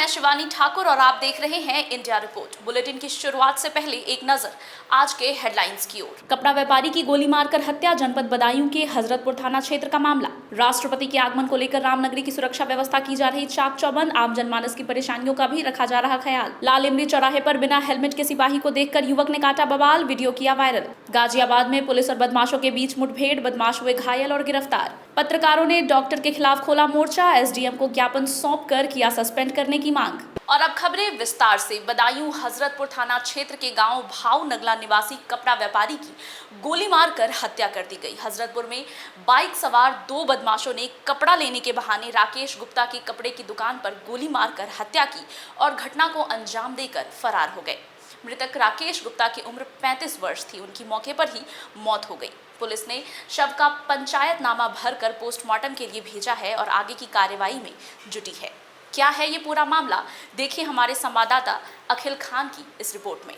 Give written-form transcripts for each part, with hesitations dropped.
मैं शिवानी ठाकुर और आप देख रहे हैं इंडिया रिपोर्ट। बुलेटिन की शुरुआत से पहले एक नजर आज के हेडलाइंस की ओर। कपड़ा व्यापारी की गोली मारकर हत्या, जनपद बदायूं के हजरतपुर थाना क्षेत्र का मामला। राष्ट्रपति के आगमन को लेकर रामनगरी की सुरक्षा व्यवस्था की जा रही चाक चौबंद, आम जनमानस की परेशानियों का भी रखा जा रहा ख्याल। लाल इमली चौराहे पर बिना हेलमेट के सिपाही को देखकर युवक ने काटा बवाल, वीडियो किया वायरल। गाजियाबाद में पुलिस और बदमाशों के बीच मुठभेड़, बदमाश हुए घायल और गिरफ्तार। पत्रकारों ने डॉक्टर के खिलाफ खोला मोर्चा, एसडीएम को ज्ञापन सौंपकर किया सस्पेंड करने की मांग। और अब खबरें विस्तार से। बदायूं हजरतपुर थाना क्षेत्र के गांव भाव नगला निवासी कपड़ा व्यापारी की गोली मारकर हत्या कर दी गई। हजरतपुर में बाइक सवार दो बदमाशों ने कपड़ा लेने के बहाने राकेश गुप्ता की कपड़े की दुकान पर गोली मारकर हत्या की और घटना को अंजाम देकर फरार हो गए। मृतक राकेश गुप्ता की उम्र 35 वर्ष थी। उनकी मौके पर ही मौत हो गई। पुलिस ने शव का पंचायतनामा भरकर पोस्टमार्टम के लिए भेजा है और आगे की कार्रवाई में जुटी है। क्या है ये पूरा मामला, देखिए हमारे संवाददाता अखिल खान की इस रिपोर्ट में।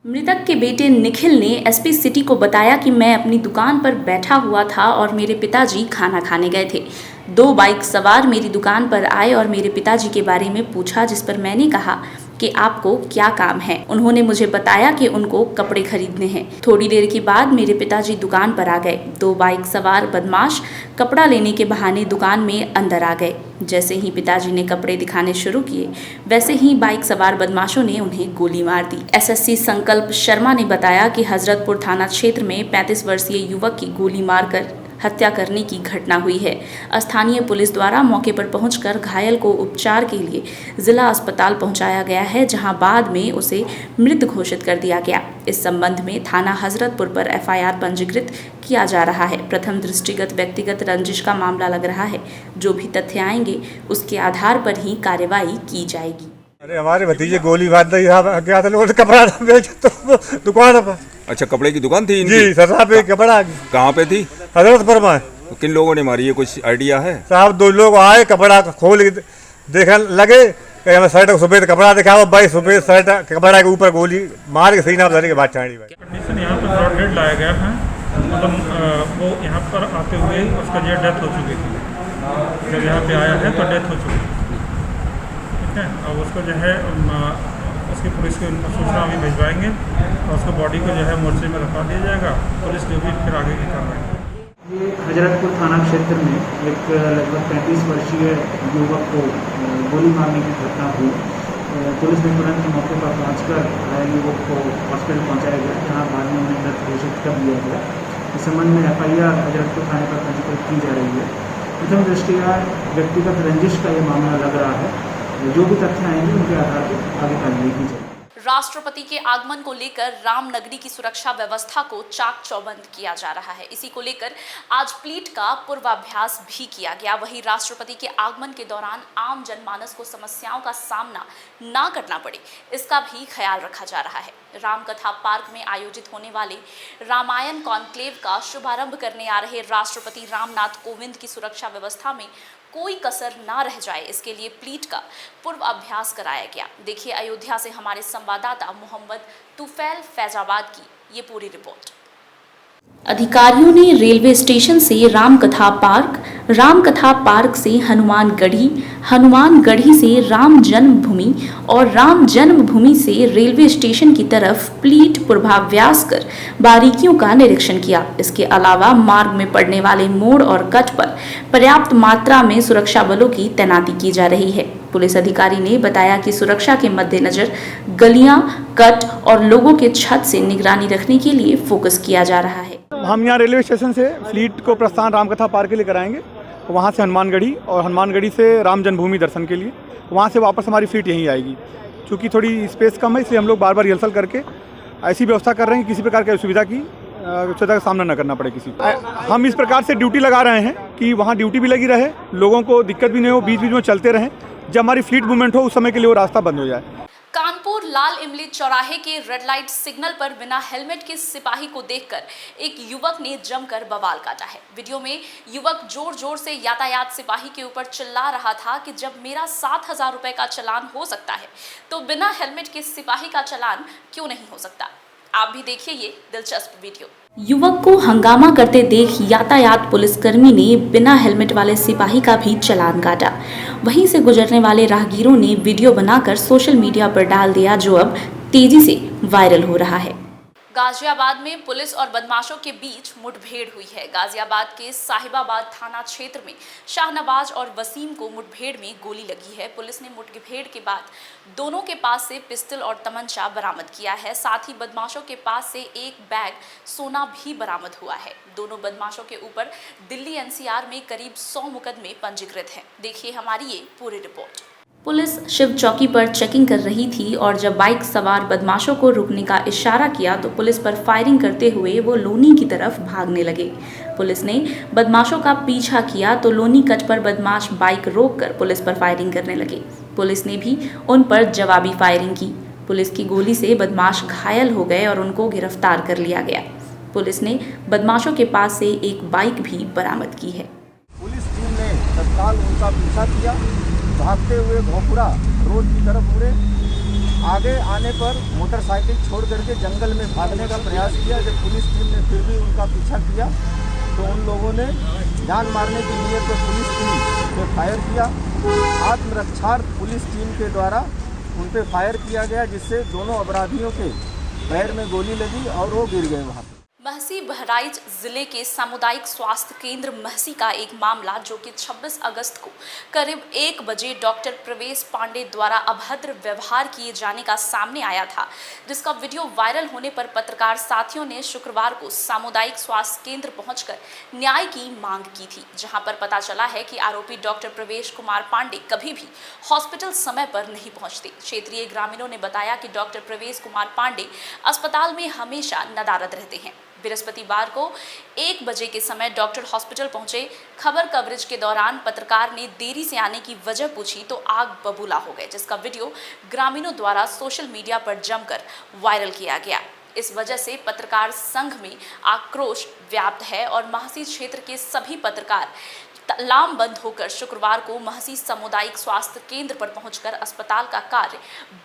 मृतक के बेटे निखिल ने एसपी सिटी को बताया कि मैं अपनी दुकान पर बैठा हुआ था और मेरे पिताजी खाना खाने गए थे। दो बाइक सवार मेरी दुकान पर आए और मेरे पिताजी के बारे में पूछा, जिस पर मैंने कहा कि आपको क्या काम है। उन्होंने मुझे बताया कि उनको कपड़े खरीदने हैं। थोड़ी देर के बाद मेरे पिताजी दुकान पर आ गए। दो बाइक सवार बदमाश कपड़ा लेने के बहाने दुकान में अंदर आ गए। जैसे ही पिताजी ने कपड़े दिखाने शुरू किए, वैसे ही बाइक सवार बदमाशों ने उन्हें गोली मार दी। एसएससी संकल्प शर्मा ने बताया कि हजरतपुर थाना क्षेत्र में 35 वर्षीय युवक की गोली मारकर हत्या करने की घटना हुई है। स्थानीय पुलिस द्वारा मौके पर पहुंचकर घायल को उपचार के लिए जिला अस्पताल पहुंचाया गया है, जहां बाद में उसे मृत घोषित कर दिया गया। इस संबंध में थाना हजरतपुर पर एफआईआर पंजीकृत किया जा रहा है। प्रथम दृष्टिगत व्यक्तिगत रंजिश का मामला लग रहा है। जो भी तथ्य आएंगे उसके आधार पर ही कार्रवाई की जाएगी। अरे हमारे भतीजे गोली मार दी, गया था लोग कपड़ा बेच तो दुकान पर। अच्छा, कपड़े की दुकान थी इनकी? जी सर, पे कपड़ा। कहाँ पे थी? हजरतपुर में। तो किन लोगों ने मारी है, कुछ आइडिया है? साहब दो लोग आए, कपड़ा खोल के देखने लगे, हमें शर्ट सफेद कपड़ा दिखा, वो भाई सफेद शर्ट कपड़ा के ऊपर गोली मार के सीना धरने के बाद चाड़ी। कंडीशन यहाँ पर ब्रॉड डेड लाया गया है। मतलब वो यहाँ पर आते हुए उसका जो डेथ हो चुकी थी, जब यहाँ पे आया है तो डेथ हो चुकी थी। ठीक है, अब उसको जो है उसकी पुलिस को सूचना भी भिजवाएंगे और उसको बॉडी को जो है मोर्चे में रखवा दिया जाएगा। पुलिस जो भी फिर आगे की कार्रवाई। ये हजरतपुर थाना क्षेत्र में एक लगभग 35 वर्षीय युवक को गोली मारने की घटना हुई। पुलिस ने तुरंत मौके पर पहुंचकर घायल युवक को हॉस्पिटल पहुंचाया गया, जहां बाद में उन्हें मृत घोषित कर दिया गया। इस संबंध में एफआईआर हजरतपुर थाने पर पंजीकृत की जा रही है। प्रथम दृष्टया व्यक्तिगत रंजिश का ये मामला लग रहा है। जो भी तथ्य आएंगे उनके आधार पर आगे कार्रवाई की जाएगी। राष्ट्रपति के आगमन को लेकर रामनगरी की सुरक्षा व्यवस्था को चाक चौबंद किया जा रहा है। इसी को लेकर आज प्लीट का पूर्वाभ्यास भी किया गया। वहीं राष्ट्रपति के आगमन के दौरान आम जनमानस को समस्याओं का सामना ना करना पड़े, इसका भी ख्याल रखा जा रहा है। रामकथा पार्क में आयोजित होने वाले रामायण कॉन्क्लेव का शुभारंभ करने आ रहे राष्ट्रपति रामनाथ कोविंद की सुरक्षा व्यवस्था में कोई कसर ना रह जाए, इसके लिए प्लीट का पूर्व अभ्यास कराया गया। देखिए अयोध्या से हमारे संवाददाता मोहम्मद तुफैल फैजाबाद की ये पूरी रिपोर्ट। अधिकारियों ने रेलवे स्टेशन से रामकथा पार्क से हनुमानगढ़ी, हनुमानगढ़ी से राम जन्मभूमि और राम जन्मभूमि से रेलवे स्टेशन की तरफ प्लीट पूर्वाभ्यास कर बारीकियों का निरीक्षण किया। इसके अलावा मार्ग में पड़ने वाले मोड़ और कट पर पर्याप्त मात्रा में सुरक्षा बलों की तैनाती की जा रही है। पुलिस अधिकारी ने बताया कि सुरक्षा के मद्देनजर गलियां, कट और लोगों के छत से निगरानी रखने के लिए फोकस किया जा रहा है। हम यहाँ रेलवे स्टेशन से फ्लीट को प्रस्थान रामकथा पार्क के लिए कराएंगे, वहाँ से हनुमानगढ़ी और हनुमानगढ़ी से राम जन्मभूमि दर्शन के लिए, वहाँ से वापस हमारी फ्लीट यहीं आएगी। क्योंकि थोड़ी स्पेस कम है, इसलिए हम लोग बार बार रिहर्सल करके ऐसी व्यवस्था कर रहे हैं कि किसी प्रकार की असुविधा का सामना न करना पड़े किसी को। हम इस प्रकार से ड्यूटी लगा रहे हैं कि वहाँ ड्यूटी भी लगी रहे, लोगों को दिक्कत भी नहीं हो, बीच बीच में चलते रहें। जब हमारी फ्लीट मूवमेंट हो उस समय के लिए वो रास्ता बंद हो जाए। कानपुर लाल इमली चौराहे के रेड लाइट सिग्नल पर बिना हेलमेट के सिपाही को देखकर एक युवक ने जमकर बवाल काटा है। वीडियो में युवक जोर जोर से यातायात सिपाही के ऊपर चिल्ला रहा था कि जब मेरा 7,000 रुपए का चालान हो सकता है तो बिना हेलमेट के सिपाही का चालान क्यों नहीं हो सकता। आप भी देखिए ये दिलचस्प वीडियो। युवक को हंगामा करते देख यातायात पुलिसकर्मी ने बिना हेलमेट वाले सिपाही का भी चालान काटा। वहीं से गुजरने वाले राहगीरों ने वीडियो बनाकर सोशल मीडिया पर डाल दिया, जो अब तेजी से वायरल हो रहा है। गाजियाबाद में पुलिस और बदमाशों के बीच मुठभेड़ हुई है। गाजियाबाद के साहिबाबाद थाना क्षेत्र में शाहनवाज और वसीम को मुठभेड़ में गोली लगी है। पुलिस ने मुठभेड़ के बाद दोनों के पास से पिस्टल और तमंचा बरामद किया है। साथ ही बदमाशों के पास से एक बैग सोना भी बरामद हुआ है। दोनों बदमाशों के ऊपर दिल्ली एनसीआर में करीब 100 मुकदमे पंजीकृत हैं। देखिए हमारी ये पूरी रिपोर्ट। पुलिस शिव चौकी पर चेकिंग कर रही थी और जब बाइक सवार बदमाशों को रुकने का इशारा किया तो पुलिस पर फायरिंग करते हुए वो लोनी की तरफ भागने लगे। पुलिस ने बदमाशों का पीछा किया तो लोनी कट पर बदमाश बाइक रोककर पुलिस पर फायरिंग करने लगे। पुलिस ने भी उन पर जवाबी फायरिंग की। पुलिस की गोली से बदमाश घायल हो गए और उनको गिरफ्तार कर लिया गया। पुलिस ने बदमाशों के पास से एक बाइक भी बरामद की है। पुलिस टीम ने तत्काल उनका पीछा किया। भागते हुए भोपुरा रोड की तरफ मुड़े। आगे आने पर मोटरसाइकिल छोड़ करके जंगल में भागने का प्रयास किया। जब पुलिस टीम ने फिर भी उनका पीछा किया तो उन लोगों ने जान मारने की नीयत से पुलिस टीम पे फायर किया। आत्मरक्षार्थ पुलिस टीम के द्वारा उन पे फायर किया गया, जिससे दोनों अपराधियों के पैर में गोली लगी और वो गिर गए वहाँ पे। महसी बहराइच जिले के सामुदायिक स्वास्थ्य केंद्र महसी का एक मामला जो कि 26 अगस्त को करीब 1 बजे डॉक्टर प्रवेश पांडे द्वारा अभद्र व्यवहार किए जाने का सामने आया था, जिसका वीडियो वायरल होने पर पत्रकार साथियों ने शुक्रवार को सामुदायिक स्वास्थ्य केंद्र पहुंचकर न्याय की मांग की थी, जहां पर पता चला है कि आरोपी डॉक्टर प्रवेश कुमार पांडे कभी भी हॉस्पिटल समय पर नहीं पहुंचते। क्षेत्रीय ग्रामीणों ने बताया कि डॉक्टर प्रवेश कुमार पांडे अस्पताल में हमेशा नदारद रहते हैं। बृहस्पतिवार को 1 बजे के समय डॉक्टर हॉस्पिटल पहुंचे। खबर कवरेज के दौरान पत्रकार ने देरी से आने की वजह पूछी तो आग बबूला हो गए, जिसका वीडियो ग्रामीणों द्वारा सोशल मीडिया पर जमकर वायरल किया गया। इस वजह से पत्रकार संघ में आक्रोश व्याप्त है और महसी क्षेत्र के सभी पत्रकार लामबंद होकर शुक्रवार को महसी सामुदायिक स्वास्थ्य केंद्र पर पहुंचकर अस्पताल का कार्य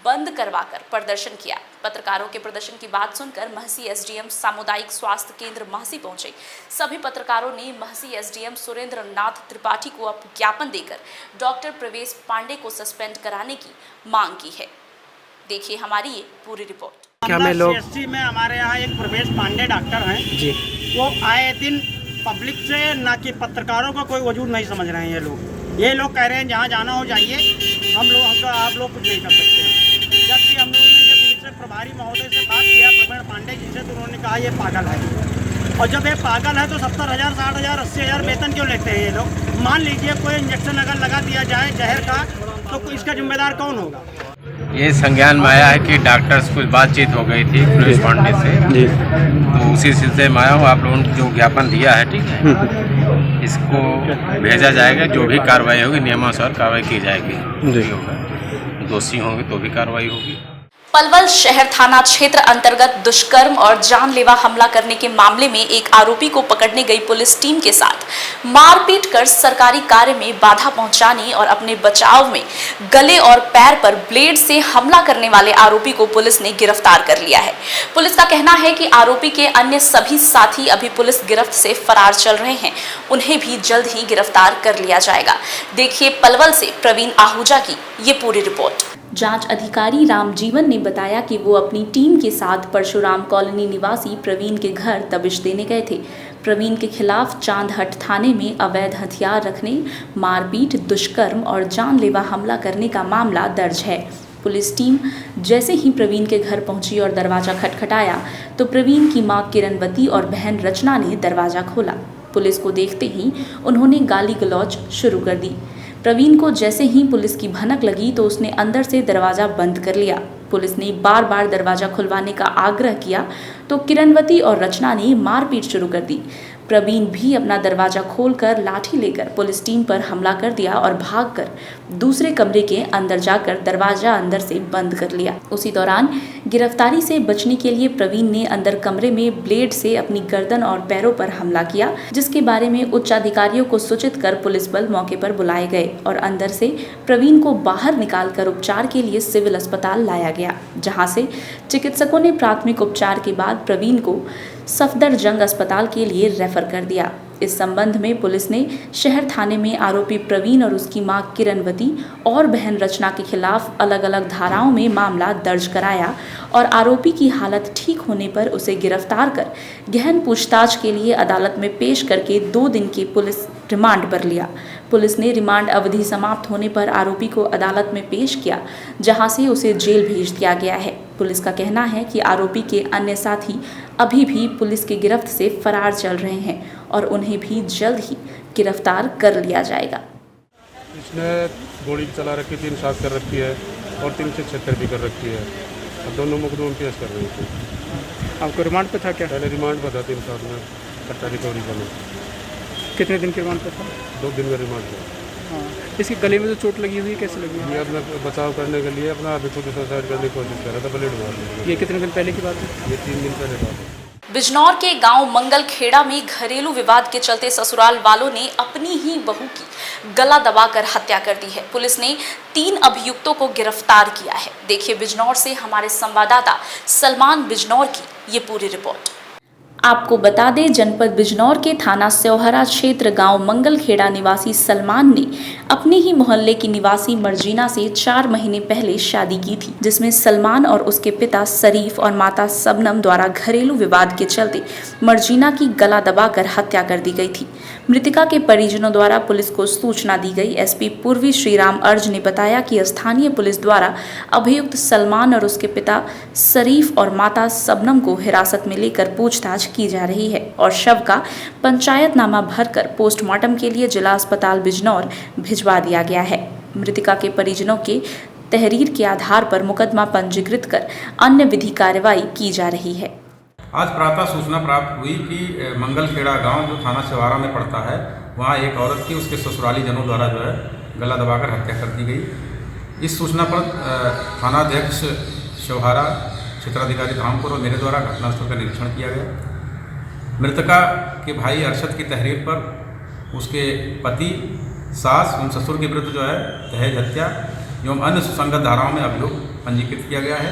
बंद करवाकर प्रदर्शन किया। पत्रकारों के प्रदर्शन की बात सुनकर महसी एसडीएम सामुदायिक स्वास्थ्य केंद्र महसी पहुंचे। सभी पत्रकारों ने महसी एसडीएम सुरेंद्र नाथ त्रिपाठी को ज्ञापन देकर डॉक्टर प्रवेश पांडे को सस्पेंड कराने की मांग की है। देखिए हमारी ये पूरी रिपोर्ट। CSC में हमारे यहाँ एक प्रवेश पांडे डॉक्टर हैं जी, वो आए दिन पब्लिक से ना कि पत्रकारों का कोई वजूद नहीं समझ रहे हैं। ये लोग कह रहे हैं जहाँ जाना हो जाइए, आप लोग कुछ नहीं कर सकते हैं। जबकि हम लोगों ने जब इनसे प्रभारी महोदय से बात किया प्रवीण पांडे जी से, तो उन्होंने कहा ये पागल है, और जब ये पागल है तो 70,000, 60,000, 80,000 वेतन क्यों लेते हैं ये लोग। मान लीजिए कोई इंजेक्शन अगर लगा दिया जाए जहर का, तो इसका जिम्मेदार कौन होगा। ये संज्ञान में आया है कि डॉक्टर से कुछ बातचीत हो गई थी प्रवेश पांडे से जी, तो उसी सिलसिले में आया हूँ। आप लोगों ने जो ज्ञापन दिया है, ठीक है, इसको भेजा जाएगा। जो भी कार्रवाई होगी नियमानुसार कार्रवाई की जाएगी। जो होगा दोषी होंगे तो भी कार्रवाई होगी। पलवल शहर थाना क्षेत्र अंतर्गत दुष्कर्म और जानलेवा हमला करने के मामले में एक आरोपी को पकड़ने गई पुलिस टीम के साथ मारपीट कर सरकारी कार्य में बाधा पहुंचाने और अपने बचाव में गले और पैर पर ब्लेड से हमला करने वाले आरोपी को पुलिस ने गिरफ्तार कर लिया है। पुलिस का कहना है कि आरोपी के अन्य सभी साथी अभी पुलिस गिरफ्त से फरार चल रहे हैं, उन्हें भी जल्द ही गिरफ्तार कर लिया जाएगा। देखिए पलवल से प्रवीण आहूजा की ये पूरी रिपोर्ट। जांच अधिकारी रामजीवन ने बताया कि वो अपनी टीम के साथ परशुराम कॉलोनी निवासी प्रवीण के घर दबिश देने गए थे। प्रवीण के खिलाफ चांदहट थाने में अवैध हथियार रखने, मारपीट, दुष्कर्म और जानलेवा हमला करने का मामला दर्ज है। पुलिस टीम जैसे ही प्रवीण के घर पहुंची और दरवाजा खटखटाया तो प्रवीण की मां किरणवती और बहन रचना ने दरवाजा खोला। पुलिस को देखते ही उन्होंने गाली गलौज शुरू कर दी। प्रवीण को जैसे ही पुलिस की भनक लगी तो उसने अंदर से दरवाजा बंद कर लिया। पुलिस ने बार बार दरवाजा खुलवाने का आग्रह किया तो किरणवती और रचना ने मारपीट शुरू कर दी। प्रवीण भी अपना दरवाजा खोलकर लाठी लेकर पुलिस टीम पर हमला कर दिया और भागकर दूसरे कमरे के अंदर जाकर दरवाजा अंदर से बंद कर लिया। उसी दौरान गिरफ्तारी से बचने के लिए प्रवीण ने अंदर कमरे में ब्लेड से अपनी गर्दन और पैरों पर हमला किया, जिसके बारे में उच्च अधिकारियों को सूचित कर पुलिस बल मौके पर बुलाए गए और अंदर से प्रवीण को बाहर निकालकर उपचार के लिए सिविल अस्पताल लाया गया, जहां से चिकित्सकों ने प्राथमिक उपचार के बाद प्रवीण को सफदरजंग अस्पताल के लिए रेफर कर दिया। इस संबंध में पुलिस ने शहर थाने में आरोपी प्रवीण और उसकी मां किरणवती और बहन रचना के खिलाफ अलग अलग धाराओं में मामला दर्ज कराया और आरोपी की हालत ठीक होने पर उसे गिरफ्तार कर गहन पूछताछ के लिए अदालत में पेश करके 2 दिन के पुलिस रिमांड पर लिया। पुलिस ने रिमांड अवधि समाप्त होने पर आरोपी को अदालत में पेश किया, जहां से उसे जेल भेज दिया गया है। पुलिस का कहना है कि आरोपी के अन्य साथी अभी भी पुलिस के गिरफ्त से फरार चल रहे हैं और उन्हें भी जल्द ही गिरफ्तार कर लिया जाएगा। इसने गोली चला रखी, 3 सात कर रखी है और 3 से 76 भी कर रखी है। अब दोनों मुकदमे पेश कर रहे थे। आपको रिमांड पे था क्या? पहले रिमांड पर था 3 साल में, कट्टा रिकवरी का। कितने दिन के रिमांड पे था? 2 दिन का रिमांड था। हाँ, इसकी गले में जो चोट लगी हुई है, कैसे लगी है? ये अपना बचाव करने के लिए अपना अभी खुद सुसाइड करने की कोशिश कर रहा था, ब्लेड मार। ये कितने दिन पहले की बात है? ये 3 दिन पहले बात है। बिजनौर के गांव मंगलखेड़ा में घरेलू विवाद के चलते ससुराल वालों ने अपनी ही बहू की गला दबाकर हत्या कर दी है। पुलिस ने 3 अभियुक्तों को गिरफ्तार किया है। देखिए बिजनौर से हमारे संवाददाता सलमान बिजनौर की ये पूरी रिपोर्ट। आपको बता दें, जनपद बिजनौर के थाना स्योहरा क्षेत्र गांव मंगलखेड़ा निवासी सलमान ने अपने ही मोहल्ले की निवासी मर्जीना से 4 महीने पहले शादी की थी, जिसमें सलमान और उसके पिता शरीफ और माता सबनम द्वारा घरेलू विवाद के चलते मर्जीना की गला दबाकर हत्या कर दी गई थी। मृतका के परिजनों द्वारा पुलिस को सूचना दी गई। एसपी पूर्वी श्रीराम अर्ज ने बताया कि स्थानीय पुलिस द्वारा अभियुक्त सलमान और उसके पिता शरीफ और माता सबनम को हिरासत में लेकर पूछताछ की जा रही है और शव का पंचायतनामा भरकर पोस्टमार्टम के लिए जिला अस्पताल बिजनौर भिजवा दिया गया है। मृतका के परिजनों के तहरीर के आधार पर मुकदमा पंजीकृत कर अन्य विधि कार्रवाई की जा रही है। आज प्रातः सूचना प्राप्त हुई कि मंगलखेड़ा गांव जो थाना सिवारा में पड़ता है, वहां एक औरत की उसके ससुराली जनों द्वारा जो है गला दबाकर हत्या कर दी गई। इस सूचना पर थानाध्यक्ष सिवारा, क्षेत्राधिकारी धामपुर और मेरे द्वारा घटनास्थल का निरीक्षण किया गया। मृतका के भाई अरशद की तहरीर पर उसके पति, सास एवं ससुर के विरुद्ध जो है दहेज हत्या एवं अन्य सुसंगत धाराओं में अभियोग पंजीकृत किया गया है।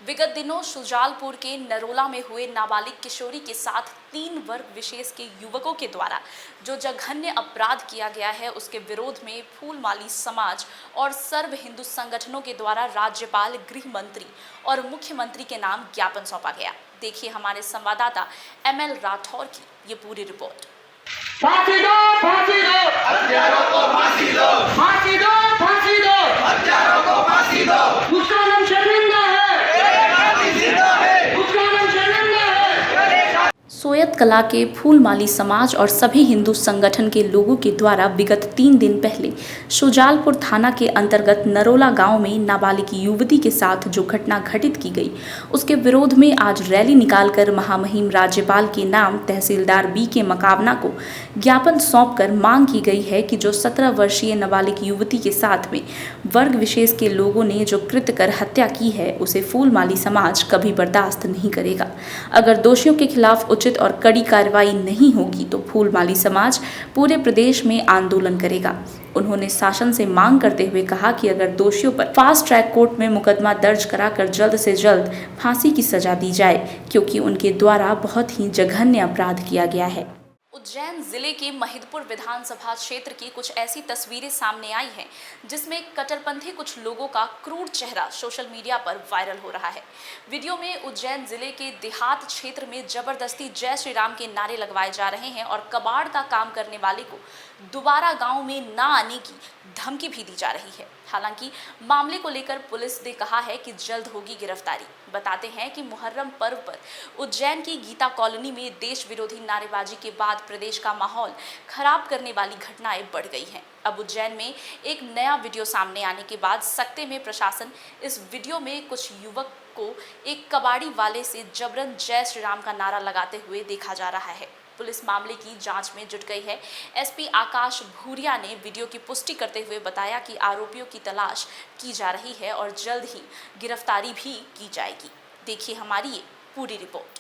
विगत दिनों शुजालपुर के नरोला में हुए नाबालिग किशोरी के साथ 3 वर्ग विशेष के युवकों के द्वारा जो जघन्य अपराध किया गया है, उसके विरोध में फूलमाली समाज और सर्व हिंदू संगठनों के द्वारा राज्यपाल, गृह मंत्री और मुख्यमंत्री के नाम ज्ञापन सौंपा गया। देखिए हमारे संवाददाता ML राठौर की ये पूरी रिपोर्ट। फांसी दो, फांसी दो, हत्यारों को फांसी दो, फांसी दो, फांसी दो, हत्यारों को फांसी दो। उसका नाम शर्मिंदा है, उसका नाम शर्मिंदा है। सोयत कला के फूलमाली समाज और सभी हिंदू संगठन के लोगों के द्वारा विगत 3 दिन पहले शुजालपुर थाना के अंतर्गत नरोला गांव में नाबालिग युवती के साथ जो घटना घटित की गई, उसके विरोध में आज रैली निकालकर महामहिम राज्यपाल के नाम तहसीलदार बी के मकावना को ज्ञापन सौंपकर मांग की गई है कि जो 17 वर्षीय नाबालिग युवती के साथ में वर्ग विशेष के लोगों ने जो कृत्य कर हत्या की है, उसे फूलमाली समाज कभी बर्दाश्त नहीं करेगा। अगर दोषियों के खिलाफ उचित और कड़ी कार्रवाई नहीं होगी तो फूलमाली समाज पूरे प्रदेश में आंदोलन करेगा। उन्होंने शासन से मांग करते हुए कहा कि अगर दोषियों पर फास्ट ट्रैक कोर्ट में मुकदमा दर्ज कराकर जल्द से जल्द फांसी की सजा दी जाए, क्योंकि उनके द्वारा बहुत ही जघन्य अपराध किया गया है। उज्जैन जिले के महिदपुर विधानसभा क्षेत्र की कुछ ऐसी तस्वीरें सामने आई हैं जिसमें कट्टरपंथी कुछ लोगों का क्रूर चेहरा सोशल मीडिया पर वायरल हो रहा है। वीडियो में उज्जैन जिले के देहात क्षेत्र में जबरदस्ती जय श्री राम के नारे लगवाए जा रहे हैं और कबाड़ का काम करने वाले को दोबारा गांव में ना आने की धमकी भी दी जा रही है। हालांकि मामले को लेकर पुलिस ने कहा है कि जल्द होगी गिरफ्तारी। बताते हैं कि मुहर्रम पर्व पर उज्जैन की गीता कॉलोनी में देश विरोधी नारेबाजी के बाद प्रदेश का माहौल खराब करने वाली घटनाएं बढ़ गई हैं। अब उज्जैन में एक नया वीडियो सामने आने के बाद सकते में प्रशासन इस वीडियो में कुछ युवक को एक कबाड़ी वाले से जबरन जय श्री राम का नारा लगाते हुए देखा जा रहा है। पुलिस मामले की जांच में जुट गई है। एसपी आकाश भूरिया ने वीडियो की पुष्टि करते हुए बताया कि आरोपियों की तलाश की जा रही है और जल्द ही गिरफ्तारी भी की जाएगी। देखिए हमारी ये पूरी रिपोर्ट।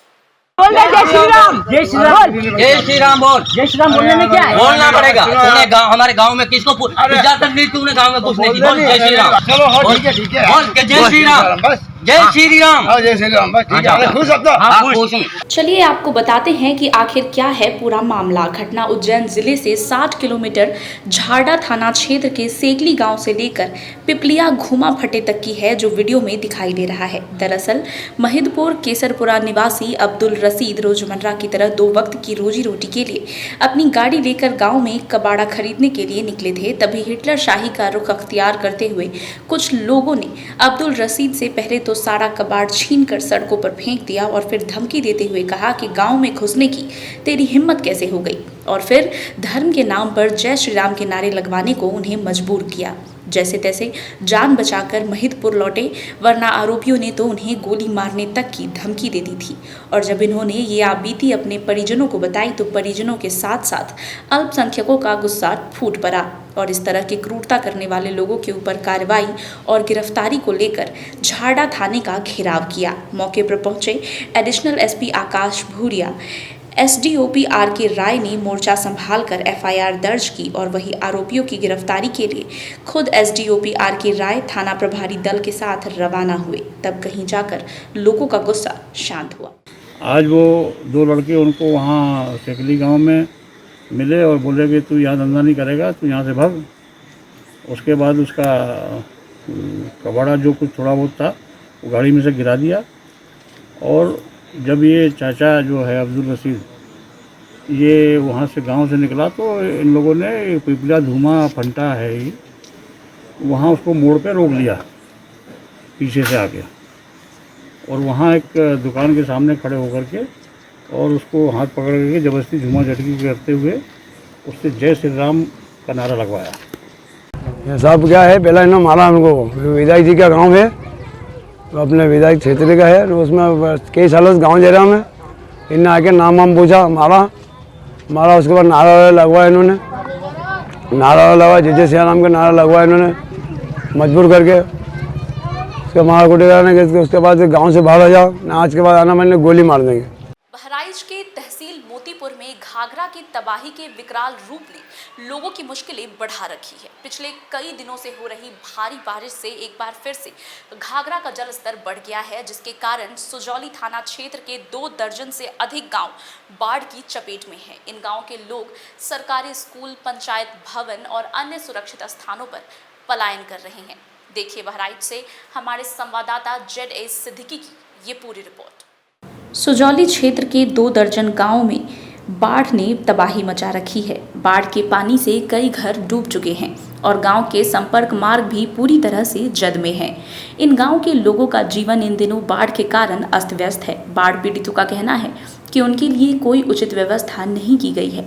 जय श्री राम, जय श्री राम, जय श्री राम बोल। जय श्री राम बोलने में क्या है? बोलना पड़ेगा। तूने गाँव, हमारे गांव में किसको इजाजत दी? तूने गांव में कुछ नहीं दी। बोल जय श्री राम। चलो ठीक है, ठीक है। बोल के जय श्री राम, बस जय श्री राम, जय श्री राम, बस ठीक है। खुश अब तो। चलिए आपको बताते हैं कि आखिर क्या है पूरा मामला। घटना उज्जैन जिले से 60 किलोमीटर झारडा थाना क्षेत्र के सेगली गांव से लेकर पिपलिया घुमा फटे तक की है, जो वीडियो में दिखाई दे रहा है। दरअसल महिदपुर केसरपुरा निवासी अब्दुल रसीद रोजमर्रा की तरह 2 वक्त की रोजी रोटी के लिए अपनी गाड़ी लेकर गाँव में कबाड़ा खरीदने के लिए निकले थे। तभी हिटलर शाही का रुख अख्तियार करते हुए कुछ लोगों ने अब्दुल रसीद से पहले तो सारा कबाड़ छीनकर सड़कों पर फेंक दिया और फिर धमकी देते हुए कहा कि गांव में घुसने की तेरी हिम्मत कैसे हो गई, और फिर धर्म के नाम पर जय श्री राम के नारे लगवाने को उन्हें मजबूर किया। जैसे तैसे जान बचाकर महिदपुर लौटे, वरना आरोपियों ने तो उन्हें गोली मारने तक की धमकी दे दी थी। और जब इन्होंने ये आपबीती अपने परिजनों को बताई तो परिजनों के साथ साथ अल्पसंख्यकों का गुस्सा फूट पड़ा और इस तरह की क्रूरता करने वाले लोगों के ऊपर कार्रवाई और गिरफ्तारी को लेकर झारडा थाने का घेराव किया। मौके पर पहुंचे एडिशनल एसपी आकाश भूरिया, एसडीओपी आर.के. राय ने मोर्चा संभालकर एफआईआर दर्ज की और वही आरोपियों की गिरफ्तारी के लिए खुद एसडीओपी आर.के. राय थाना प्रभारी दल के साथ रवाना हुए। तब कहीं जाकर लोगों का गुस्सा शांत हुआ। आज वो 2 लड़के उनको वहाँ सेकली गांव में मिले और बोले कि तू यहाँ धंधा नहीं करेगा, तू यहाँ से भाग। उसके बाद उसका कबाड़ा जो कुछ थोड़ा बहुत था वो गाड़ी में से गिरा दिया। और जब ये चाचा जो है अब्दुल रसीद ये वहाँ से गांव से निकला तो इन लोगों ने पिपलिया धूमा फंटा है ही, वहाँ उसको मोड़ पे रोक लिया पीछे से आके, और वहाँ एक दुकान के सामने खड़े होकर के और उसको हाथ पकड़ के ज़बरदस्ती झूमा झटकी करते हुए उससे जय श्री राम का नारा लगवाया। ये सब क्या है, पहला इन्होंने मारा हमको। विधायक जी का गांव है, तो अपने विधायक क्षेत्र का है, तो उसमें कई सालों से गाँव जा रहा हूँ मैं। इन्हें आके नाम वाम पूछा, मारा। उसके बाद नारा लगवाया इन्होंने, नारा लगवाया जय जय श्री राम का नारा लगवाया इन्होंने मजबूर करके। उसके मारा कुटे कराने के, उसके बाद गाँव से बाहर आ जाओ ना, आज के बाद आना, मैंने गोली मार देंगे। बहराइच के तहसील मोतीपुर में घाघरा की तबाही के विकराल रूप ने लोगों की मुश्किलें बढ़ा रखी है। पिछले कई दिनों से हो रही भारी बारिश से एक बार फिर से घाघरा का जल स्तर बढ़ गया है, जिसके कारण सुजौली थाना क्षेत्र के 2 दर्जन से अधिक गांव बाढ़ की चपेट में हैं। इन गांव के लोग सरकारी स्कूल, पंचायत भवन और अन्य सुरक्षित स्थानों पर पलायन कर रहे हैं। देखिए बहराइच से हमारे संवाददाता ZA सिद्दीकी की ये पूरी रिपोर्ट। सुजौली क्षेत्र के 2 दर्जन गांवों में बाढ़ ने तबाही मचा रखी है। बाढ़ के पानी से कई घर डूब चुके हैं और गांव के संपर्क मार्ग भी पूरी तरह से जद में हैं। इन गांव के लोगों का जीवन इन दिनों बाढ़ के कारण अस्त व्यस्त है। बाढ़ पीड़ितों का कहना है कि उनके लिए कोई उचित व्यवस्था नहीं की गई है।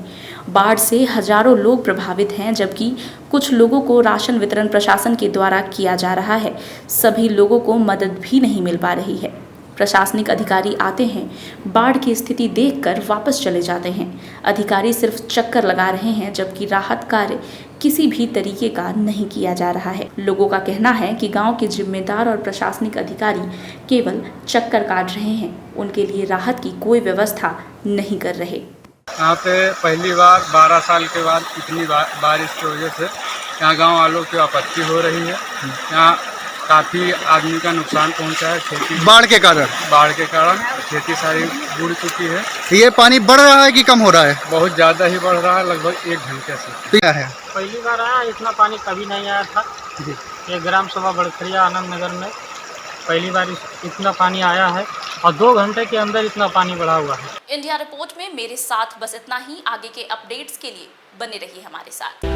बाढ़ से हजारों लोग प्रभावित हैं, जबकि कुछ लोगों को राशन वितरण प्रशासन के द्वारा किया जा रहा है। सभी लोगों को मदद भी नहीं मिल पा रही है। प्रशासनिक अधिकारी आते हैं, बाढ़ की स्थिति देखकर वापस चले जाते हैं। अधिकारी सिर्फ चक्कर लगा रहे हैं, जबकि राहत कार्य किसी भी तरीके का नहीं किया जा रहा है। लोगों का कहना है कि गांव के जिम्मेदार और प्रशासनिक अधिकारी केवल चक्कर काट रहे हैं, उनके लिए राहत की कोई व्यवस्था नहीं कर रहे। यहाँ पे पहली बार 12 साल के बाद इतनी बारिश की वजह से यहाँ गाँव वालों की आपत्ति हो रही है। यहाँ काफ़ी आदमी का नुकसान पहुंचा है। खेती बाढ़ के कारण खेती सारी बुड़ चुकी है। ये पानी बढ़ रहा है कि कम हो रहा है? बहुत ज़्यादा ही बढ़ रहा है, लगभग 1 घंटे से। क्या है? पहली बार आया, इतना पानी कभी नहीं आया था। ये ग्राम सभा बड़खरिया आनंद नगर में पहली बार इतना पानी आया है और 2 घंटे के अंदर इतना पानी बढ़ा हुआ है। इंडिया रिपोर्ट में मेरे साथ बस इतना ही। आगे के अपडेट्स के लिए बने रहिए हमारे साथ।